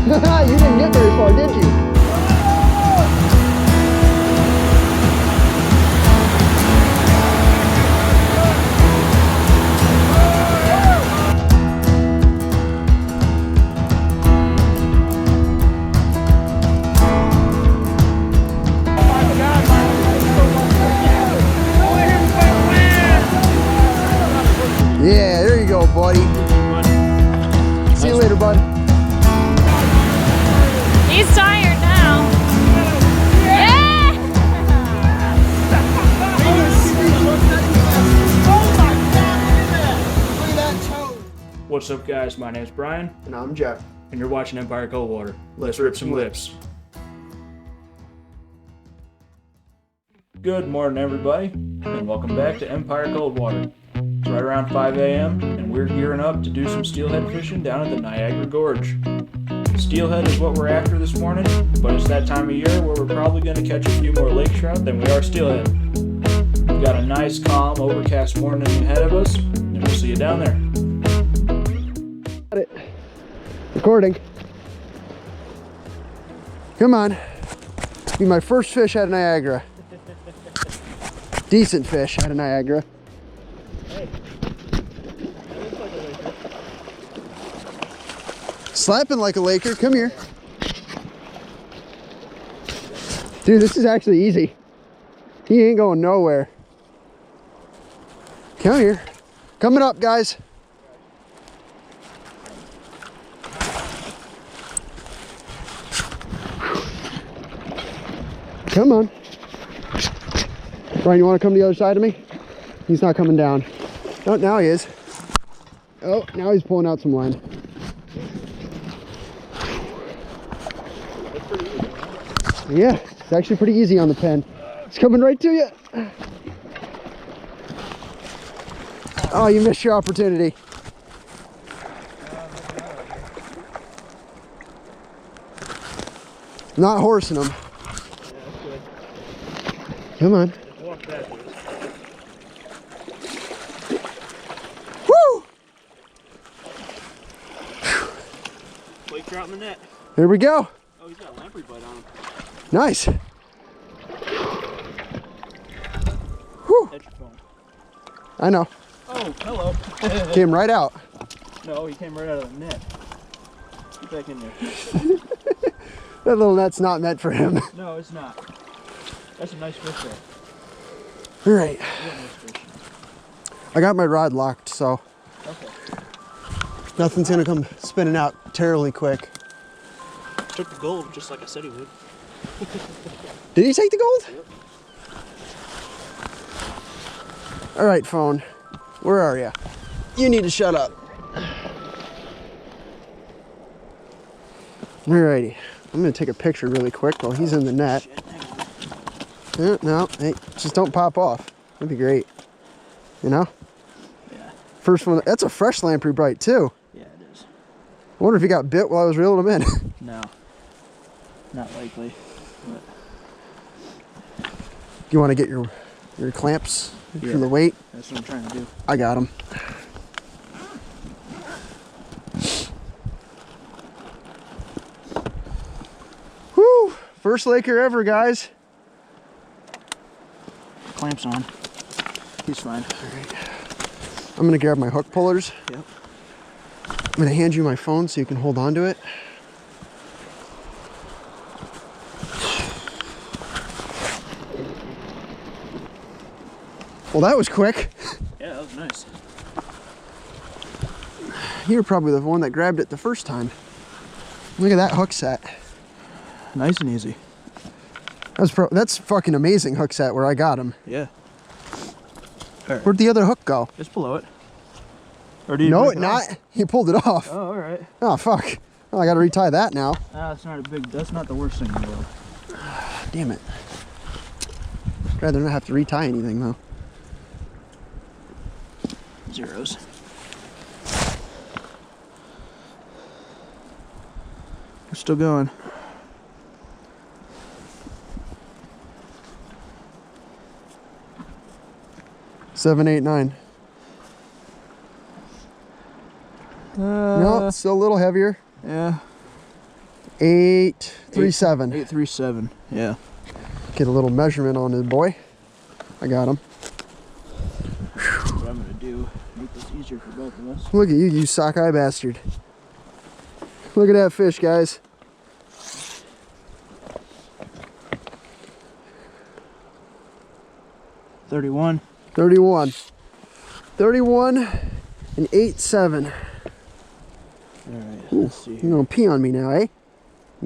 You didn't get very far, did you? Yeah, there you go, buddy. See you later, bud. He's tired now. Yeah! What's up, guys? My name's Brian. And I'm Jeff. And you're watching EmpireColdwater. Let's rip some lips. Good morning, everybody, and welcome back to EmpireColdwater. It's right around 5 a.m., and we're gearing up to do some steelhead fishing down at the Niagara Gorge. Steelhead is what we're after this morning, but it's that time of year where we're probably going to catch a few more lake trout than we are steelhead. We've got a nice, calm, overcast morning ahead of us, and we'll see you down there. Got it. Recording. Come on. Be my first fish out of Niagara. Decent fish out of Niagara. Hey, that looks like a laker. Slapping like a Laker. Come here. Dude, this is actually easy. He ain't going nowhere. Come here. Coming up, guys. Come on. Brian, you want to come to the other side of me? He's not coming down. Oh, now he is. Oh, now he's pulling out some line. Yeah, it's actually pretty easy on the pen. It's coming right to you. Oh, you missed your opportunity. Not horsing him. Come on. Woo! Lake trout in the net. Here we go. Oh, he's got a lamprey bite on him. Nice. Whew. That's your phone. I know. Oh, hello. Came right out. No, he came right out of the net. Get back in there. That little net's not meant for him. No, it's not. That's a nice fish there. All right. Nice fish. I got my rod locked, so Okay. nothing's gonna come spinning out terribly quick. Took the gold just like I said he would. Did he take the gold? Yep. All right, phone. Where are you? You need to shut up. Alrighty. I'm gonna take a picture really quick while he's in the net. Shit, hang on. No, hey, just don't pop off. That'd be great. You know? Yeah. First one. That's a fresh lamprey bite too. Yeah, it is. I wonder if he got bit while I was reeling him in. No. Not likely. But You want to get your clamps Yeah. for the weight? that's what I'm trying to do. I got them. Woo! First Laker ever, guys. Clamps on. He's fine. I'm gonna grab my hook pullers. Yep. I'm gonna hand you my phone so you can hold on to it. Well, that was quick. Yeah, that was nice. You're probably the one that grabbed it the first time. Look at that hook set. Nice and easy. That's fucking amazing hook set where I got him. Yeah. All right. Where'd the other hook go? Just below it. Or do you No, break it it not. off? He pulled it off. Oh, all right. Oh, fuck. Oh, I gotta retie that now. Ah, that's not the worst thing in the world. Damn it. I'd rather not have to retie anything, though. Zeros. We're still going. 7, 8, 9. No, it's still a little heavier. Yeah. 837. 837. Yeah. Get a little measurement on this boy. I got him. What I'm gonna do, make this easier for both of us. Look at you, you sockeye bastard. Look at that fish, guys. $31. 31. 31 and 8.7. All right, let's see You're here. gonna pee on me now, eh?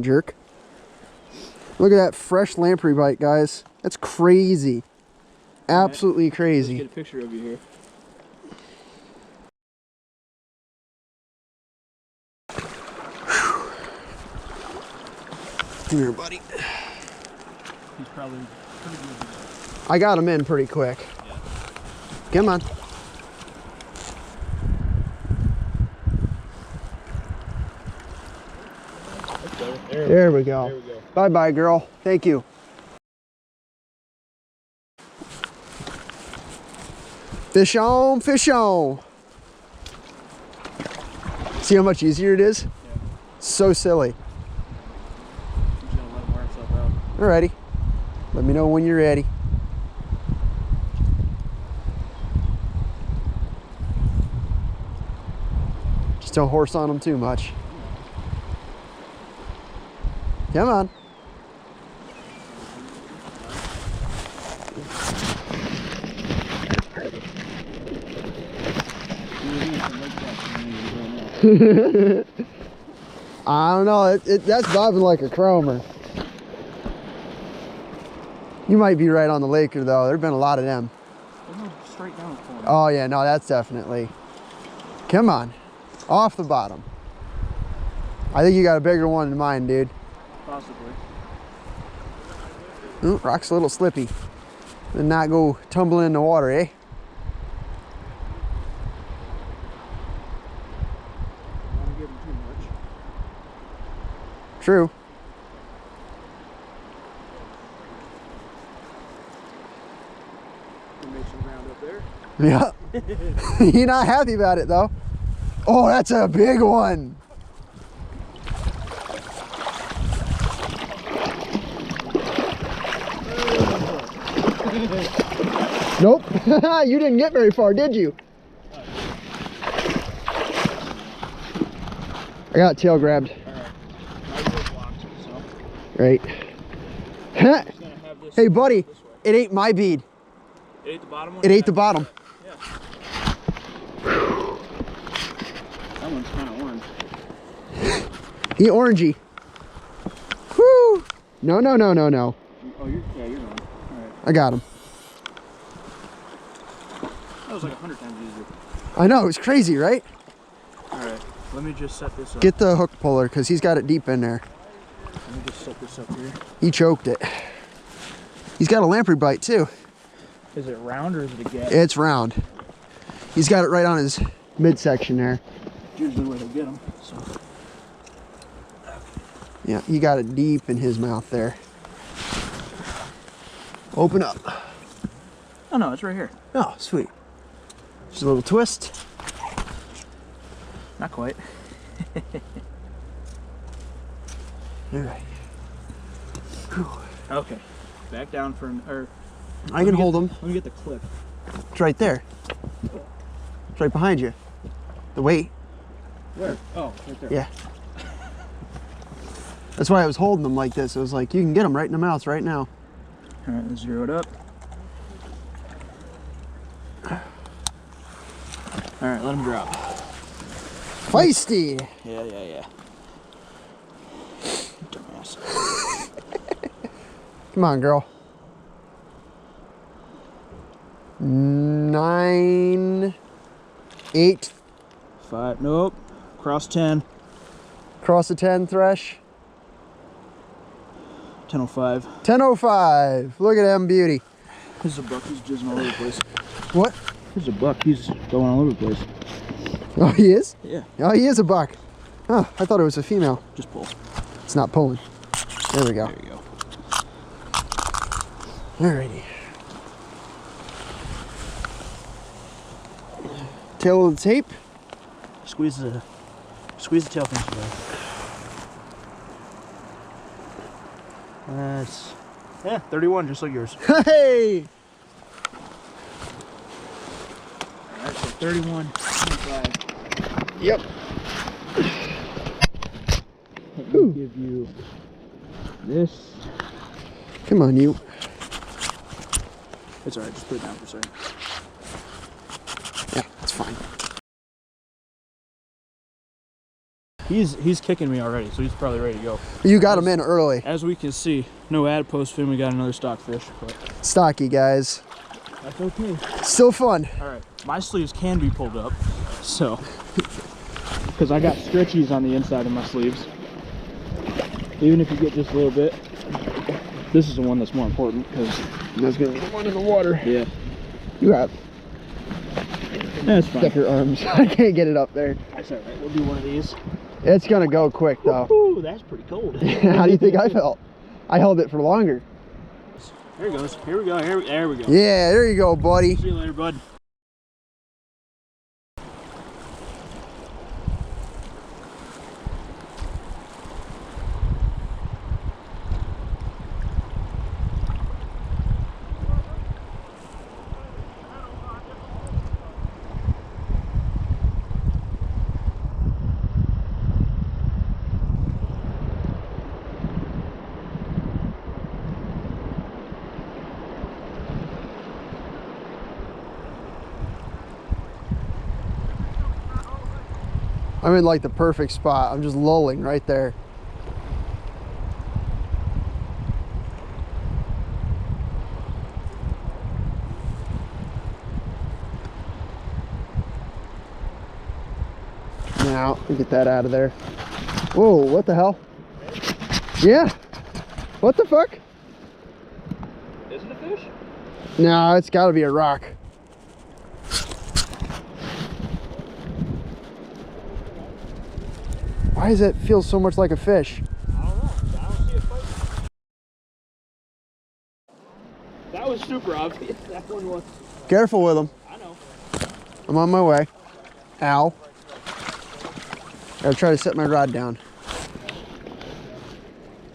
Jerk. Look at that fresh lamprey bite, guys. That's crazy. Absolutely Let's crazy. get a picture of you here. Come here, buddy. He's probably pretty good. I got him in pretty quick. Yeah. Come on. There we go. There we go. Bye-bye, girl. Thank you. Fish on, fish on. See how much easier it is? Yeah. So silly. He's gonna let him wear himself out. Alrighty. Let me know when you're ready. Just don't horse on them too much. Come on. I don't know. That's bobbing like a chromer. You might be right on the Laker though. There've been a lot of them. Straight down for him. Oh yeah, no, that's definitely. Come on, off the bottom. I think you got a bigger one than mine, dude. Possibly. Ooh, rock's a little slippy. And not go tumbling in the water, eh? Don't want to give him too much. True. We made some ground up there. Yeah. You're not happy about it though. Oh, that's a big one. Nope. You didn't get very far, did you? I got tail grabbed. Right. Hey, buddy, it ate my bead. It ate the bottom one? It ate the bottom. Yeah. That one's kind of orange. He orangey. Whoo! No, no, no, no, no. Oh, you're on. All right. I got him. That was like 100 times easier. I know, it's crazy, right? All right. Let me just set this up. Get the hook puller, because he's got it deep in there. Let me just set this up here. He choked it. He's got a lamprey bite, too. Is it round or is it a gap? It's round. He's got it right on his midsection there. Usually where they get them. So. Yeah, he got it deep in his mouth there. Open up. Oh no, it's right here. Oh, sweet. Just a little twist. Not quite. All right. Okay. Back down for an. Or I can hold him. Let me get the clip. It's right there. It's right behind you. The weight. Where? Oh, right there. Yeah. That's why I was holding them like this. It was like, you can get them right in the mouth right now. All right, let's zero it up. All right, let him drop. Feisty. Yeah. Dumbass. Come on, girl. 9, 8. 5. Nope. Cross 10. Cross the 10 thresh. 10:05. 10:05. Look at them beauty. This is a buck. He's jizzing all over the place. What? This is a buck. He's going all over the place. Oh, he is? Yeah. Oh, he is a buck. Oh, I thought it was a female. Just pull. It's not pulling. There we go. There you go. Alrighty. Tail of the tape. Squeeze the tail fin. That's, yeah, 31, just like yours. Hey! Alright, so 31, 25. Yep. Let me give you this. Come on, you. It's alright, just put it down for a second. Yeah, that's fine. He's kicking me already, so he's probably ready to go. You got him in early. As we can see, no adipose fin, we got another stockfish. But Stocky, guys. that's okay. Still fun. Alright, my sleeves can be pulled up, so. Because I got stretchies on the inside of my sleeves. Even if you get just a little bit. This is the one that's more important, because That's going to be the one in the water. yeah. You have That's fine. thicker arms. I can't get it up there. That's alright, we'll do one of these. It's going to go quick, though. Ooh, that's pretty cold. How do you think I felt? I held it for longer. There it goes. Here we go. There we go. Yeah, there you go, buddy. See you later, bud. I'm in like the perfect spot. I'm just lulling right there. Now, get that out of there. Whoa, what the hell? Yeah. What the fuck? Is it a fish? No, it's got to be a rock. Why does it feel so much like a fish? I don't know. I don't see it fighting. That was super obvious. That one was. Careful with them. I know. I'm on my way. Ow. Gotta try to set my rod down.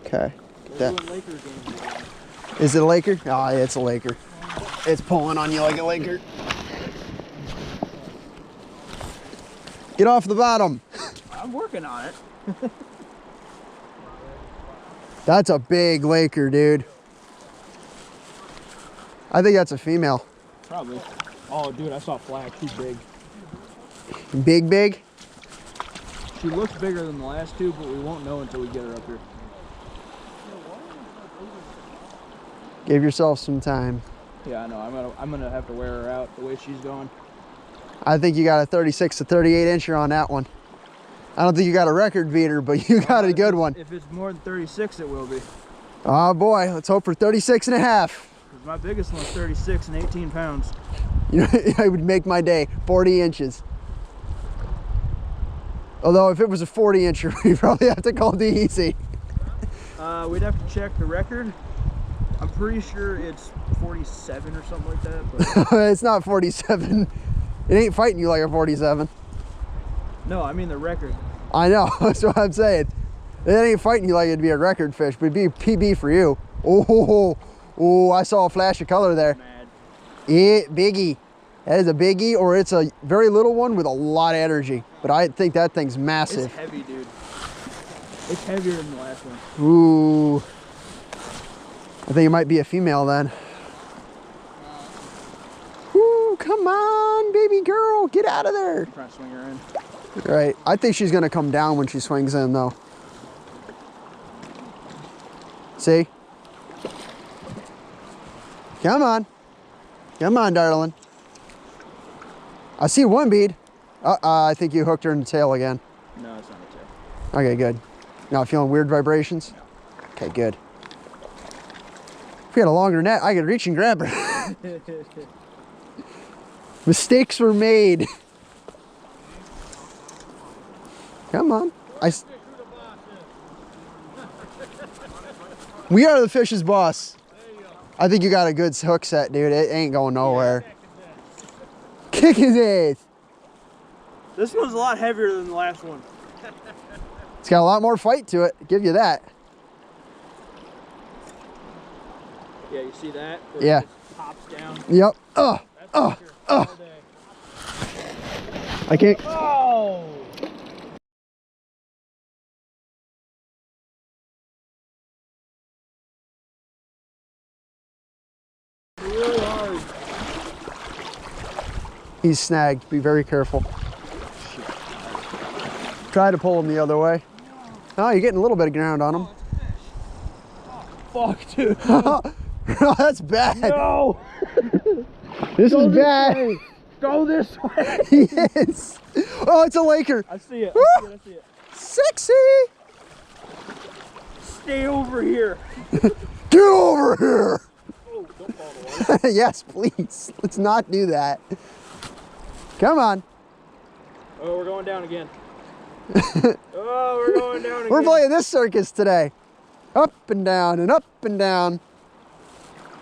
Okay. Get that. Is it a Laker? Oh, yeah, it's a Laker. It's pulling on you like a Laker. Get off the bottom. I'm working on it. That's a big Laker, dude. I think that's a female. Probably. Oh, dude, I saw a flag. She's big. Big, big? She looks bigger than the last two, but we won't know until we get her up here. Give yourself some time. Yeah, I know. I'm gonna have to wear her out the way she's going. I think you got a 36 to 38 incher on that one. I don't think you got a record beater, but you got a good one. If it's more than 36, it will be. Oh boy, let's hope for 36 and a half. My biggest one's 36 and 18 pounds. You know, I would make my day, 40 inches. Although if it was a 40 incher, we'd probably have to call DEC. We'd have to check the record. I'm pretty sure it's 47 or something like that. But It's not 47. It ain't fighting you like a 47. no, I mean the record. I know, that's what I'm saying. It ain't fighting you like it'd be a record fish, but it'd be PB for you. Oh, I saw a flash of color there. Mad. Biggie. That is a biggie, or it's a very little one with a lot of energy. But I think that thing's massive. It's heavy, dude. It's heavier than the last one. Ooh. I think it might be a female then. Ooh, come on, baby girl, get out of there. I'm trying to swing her in. Right, I think she's gonna come down when she swings in though. See? Come on. Come on, darling. I see one bead. I think you hooked her in the tail again. No, it's not a tail. Okay, good. Not feeling weird vibrations? No. Okay, good. If we had a longer net, I could reach and grab her. Mistakes were made. Come on. We are the fish's boss. I think you got a good hook set, dude. It ain't going nowhere. Kick his ass. This one's a lot heavier than the last one. It's got a lot more fight to it. Give you that. Yeah, you see that? Where Yeah. it just pops down. Yep. That's all day. I can't. Oh! Really hard. He's snagged. Be very careful. Try to pull him the other way. Oh, you're getting a little bit of ground on him. Fuck, dude. Oh, that's bad. No! This is this bad. way. Go this way. Yes. Oh, it's a Laker. I see it. I see it. Sexy. Stay over here. Get over here. Oh, don't fall in the water. Yes, please. Let's not do that. Come on. Oh, we're going down again. Oh, we're going down again. We're playing this circus today. Up and down and up and down.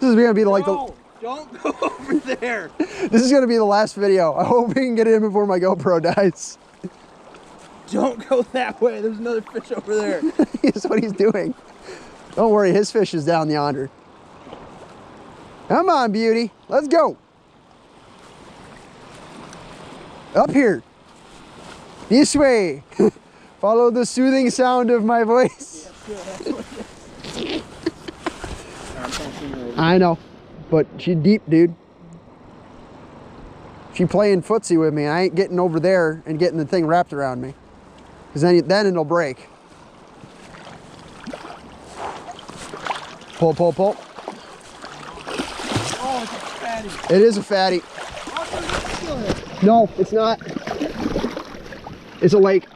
This is gonna be like No, don't go over there. This is gonna be the last video. I hope we can get it in before my GoPro dies. Don't go that way. There's another fish over there. That's what he's doing. Don't worry, his fish is down yonder. Come on, beauty. Let's go. Up here. This way. Follow the soothing sound of my voice. I know, but she's deep, dude. She playing footsie with me. I ain't getting over there and getting the thing wrapped around me, because then it'll break. Pull, pull, pull. Oh, it's a fatty. It is a fatty. No, it's not. It's a lake.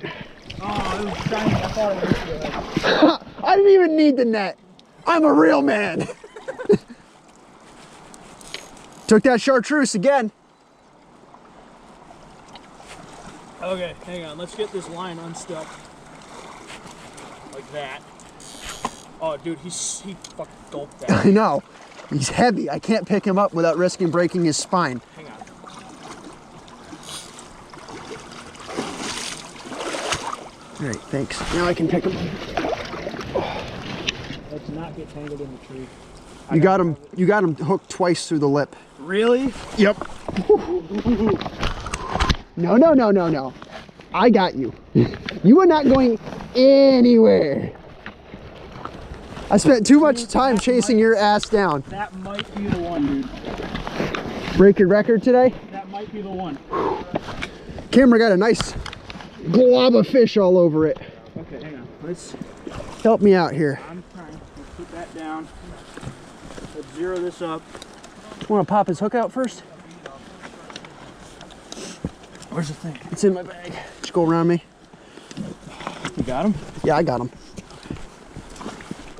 Oh, it was shiny. I thought it was good. I didn't even need the net. I'm a real man. Took that chartreuse again. Okay, hang on. Let's get this line unstuck. Like that. Oh, dude, he fucking gulped that. I know. He's heavy. I can't pick him up without risking breaking his spine. Hang on. All right, thanks. Now I can pick him. Let's not get tangled in the tree. You got him hooked twice through the lip. Really? Yep. No, no, no, no, no. I got you. You are not going anywhere. I spent too much time chasing your ass down. That might be the one, dude. Break your record today? That might be the one. Camera got a nice glob of fish all over it. Okay, hang on. Let's Help me out here. I'm trying. Let's put that down. Let's zero this up. Want to pop his hook out first? Where's the thing? It's in my bag. Just go around me. You got him? Yeah, I got him.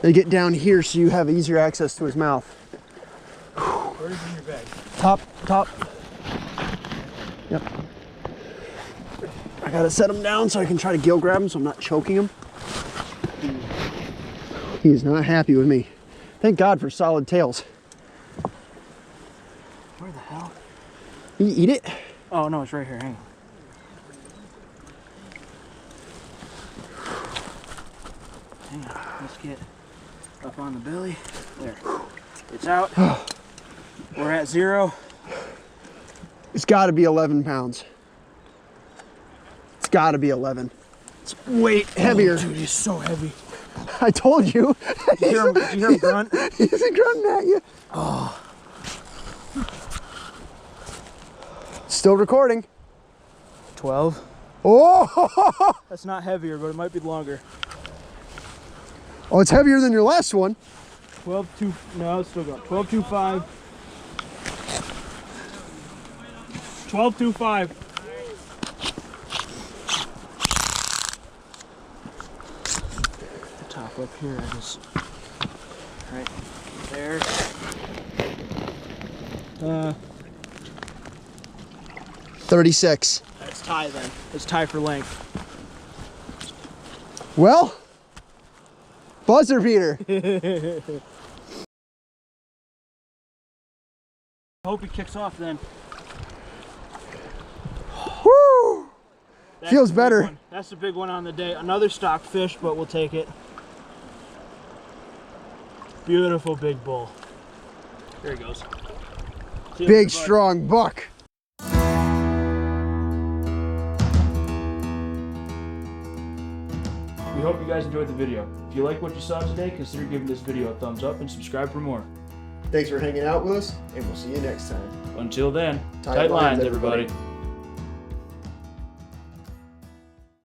They get down here so you have easier access to his mouth. Where's in your bag? Top, top. Yep. I gotta set him down so I can try to gill grab him so I'm not choking him. He's not happy with me. Thank God for solid tails. Where the hell? You eat it? Oh no, it's right here. Hang on. Hang on. Let's get up on the belly. There. It's out. We're at 0. It's gotta be 11 pounds. It's gotta be 11. It's way heavier. Oh, dude, he's so heavy. I told you. Did you hear him grunt? He's grunting at you. Oh. Still recording. 12. Oh! That's not heavier, but it might be longer. Oh, it's heavier than your last one. 12.2. No, it's still going. 12.25. 12.25. Top up here, I just right there. 36. That's tie then. It's tie for length. Well, buzzer beater. I hope he kicks off then. Woo! That's Feels the big better. one. That's the big one on the day. Another stock fish, but we'll take it. Beautiful big bull. There he goes. Big, strong buck. We hope you guys enjoyed the video. If you like what you saw today, consider giving this video a thumbs up and subscribe for more. Thanks for hanging out with us, and we'll see you next time. Until then, tight lines, everybody.